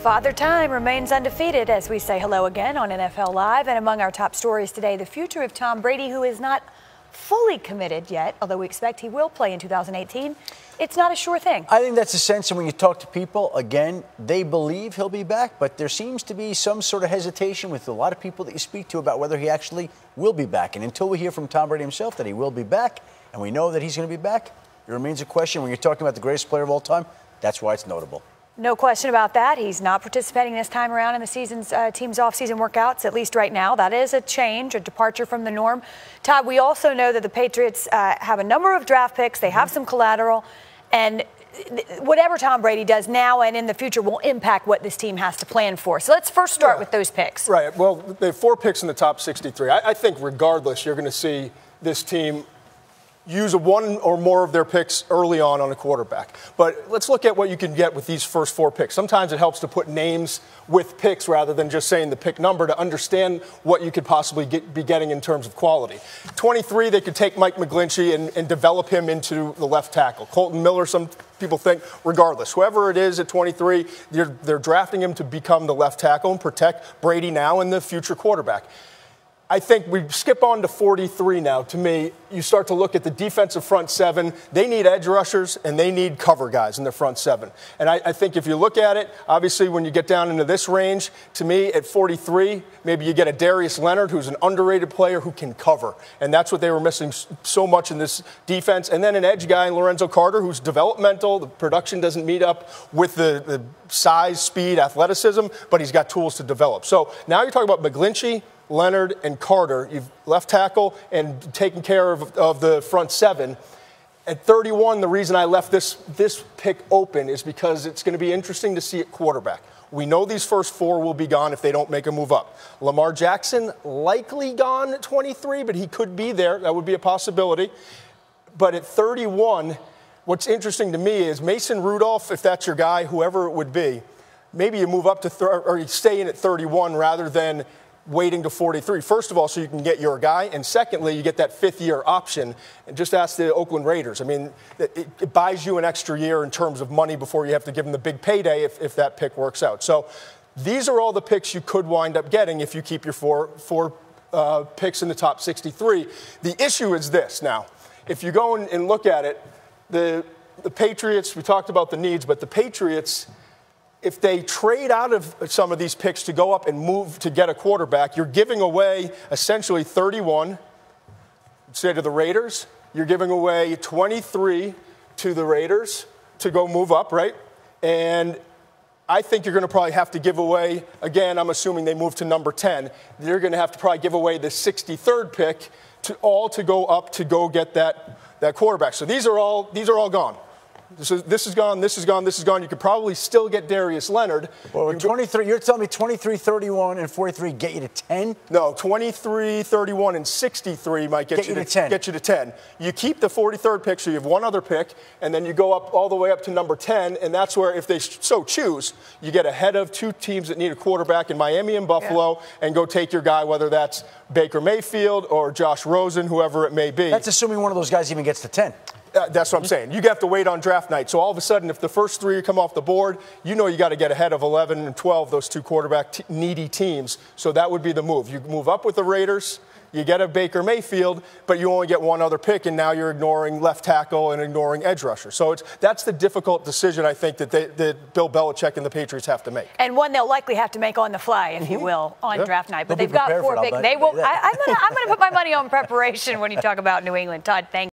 Father Time remains undefeated as we say hello again on NFL Live. And among our top stories today, the future of Tom Brady, who is not fully committed yet, although we expect he will play in 2018. It's not a sure thing. I think that's the sense. And when you talk to people, again, they believe he'll be back, but there seems to be some sort of hesitation with a lot of people that you speak to about whether he actually will be back. And until we hear from Tom Brady himself that he will be back, and we know that he's going to be back, it remains a question. When you're talking about the greatest player of all time, that's why it's notable. No question about that. He's not participating this time around in the team's off-season workouts, at least right now. That is a change, a departure from the norm. Todd, we also know that the Patriots have a number of draft picks. They have some collateral. And whatever Tom Brady does now and in the future will impact what this team has to plan for. So let's first start with those picks. Right. Well, they have 4 picks in the top 63. I think regardless, you're going to see this team use one or more of their picks early on a quarterback. But let's look at what you can get with these first 4 picks. Sometimes it helps to put names with picks rather than just saying the pick number to understand what you could possibly be getting in terms of quality. 23, they could take Mike McGlinchey and develop him into the left tackle. Colton Miller, some people think, regardless. Whoever it is at 23, they're drafting him to become the left tackle and protect Brady now and the future quarterback. I think we skip on to 43 now. To me, you start to look at the defensive front 7. They need edge rushers and they need cover guys in their front 7. And I think if you look at it, obviously when you get down into this range, to me at 43, maybe you get a Darius Leonard who's an underrated player who can cover. And that's what they were missing so much in this defense. And then an edge guy, Lorenzo Carter, who's developmental. The production doesn't meet up with the size, speed, athleticism, but he's got tools to develop. So now you're talking about McGlinchey, Leonard, and Carter. You've left tackle and taken care of the front 7. At 31, the reason I left this pick open is because it's going to be interesting to see at quarterback. We know these first 4 will be gone if they don't make a move up. Lamar Jackson likely gone at 23, but he could be there. That would be a possibility. But at 31, what's interesting to me is Mason Rudolph, if that's your guy, whoever it would be, maybe you move up to or you stay in at 31 rather than waiting to 43. First of all, so you can get your guy, and secondly, you get that 5th-year option. And just ask the Oakland Raiders. I mean, it buys you an extra year in terms of money before you have to give them the big payday if that pick works out. So these are all the picks you could wind up getting if you keep your four picks in the top 63. The issue is this now. If you go and look at it, the Patriots, we talked about the needs, but the Patriots, if they trade out of some of these picks to go up and move to get a quarterback, you're giving away essentially 31, say to the Raiders. You're giving away 23 to the Raiders to go move up, right? And I think you're going to probably have to give away, again, I'm assuming they move to number 10. You're going to have to probably give away the 63rd pick to go up to go get that quarterback. So these are all gone. This is gone, this is gone, this is gone. You could probably still get Darius Leonard. Well, 23, you're telling me 23, 31, and 43 get you to 10? No, 23, 31, and 63 might get you to 10. Get you to 10. You keep the 43rd pick, so you have one other pick, and then you go up all the way up to number 10, and that's where, if they so choose, you get ahead of 2 teams that need a quarterback in Miami and Buffalo, and go take your guy, whether that's Baker Mayfield or Josh Rosen, whoever it may be. That's assuming one of those guys even gets to 10. That's what I'm saying. You have to wait on draft night. So all of a sudden, if the first 3 come off the board, you know you got to get ahead of 11 and 12, those 2 quarterback needy teams. So that would be the move. You move up with the Raiders, you get a Baker Mayfield, but you only get one other pick, and now you're ignoring left tackle and ignoring edge rusher. So that's the difficult decision, I think, that Bill Belichick and the Patriots have to make. And one they'll likely have to make on the fly, if you will, on draft night. But they've got 4 picks. I'm going to put my money on preparation when you talk about New England. Todd, thank you.